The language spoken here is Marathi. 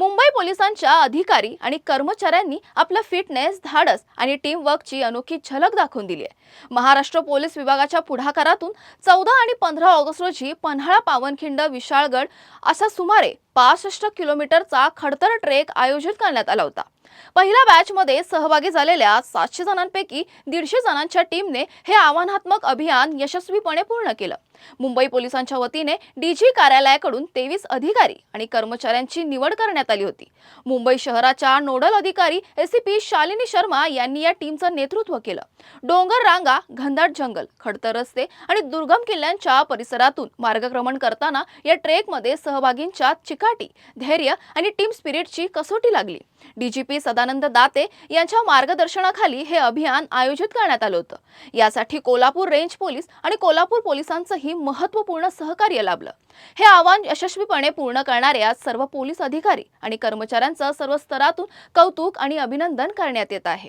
मुंबई पोलिसांच्या अधिकारी आणि कर्मचाऱ्यांनी आपला फिटनेस, धाडस आणि टीम वर्कची अनोखी झलक दाखवून दिली आहे। महाराष्ट्र पोलीस विभागाच्या पुढाकारातून 14 आणि 15 ऑगस्ट रोजी पन्हाळा, पावनखिंड, विशाळगड असा सुमारे 65 किलोमीटरचा खडतर ट्रेक आयोजित करण्यात आला होता। पहिल्या बॅच मध्ये सहभागी झालेल्या 700 जणांपैकी 150 जणांच्या टीमने हे आव्हानात्मक अभियान यशस्वीपणे पूर्ण केलं। मुंबई पोलिसांच्या वतीने डीजी कार्यालयाकडून 23 अधिकारी आणि कर्मचाऱ्यांची निवड करण्यात आली होती। मुंबई शहराच्या नोडल अधिकारी एसीपी शालिनी शर्मा यांनी या टीमचं नेतृत्व केलं। डोंगर रांगा, घनदाट जंगल, खडतर रस्ते आणि दुर्गम किल्ल्यांच्या परिसरातून मार्गक्रमण करताना या ट्रेकमध्ये सहभागींच्या चिकाटी, धैर्य आणि टीम स्पिरिटची कसोटी लागली। डीजीपी सदानंद दाते यांच्या मार्गदर्शनाखाली हे अभियान आयोजित करण्यात आलं होतं। यासाठी कोल्हापूर रेंज पोलीस आणि कोल्हापूर पोलिसांचंही महत्त्वपूर्ण सहकार्य लाभलं। हे आव्हान यशस्वीपणे पूर्ण करणाऱ्या सर्व पोलीस अधिकारी आणि कर्मचाऱ्यांचं सर्व स्तरातून कौतुक आणि अभिनंदन करण्यात येत आहे।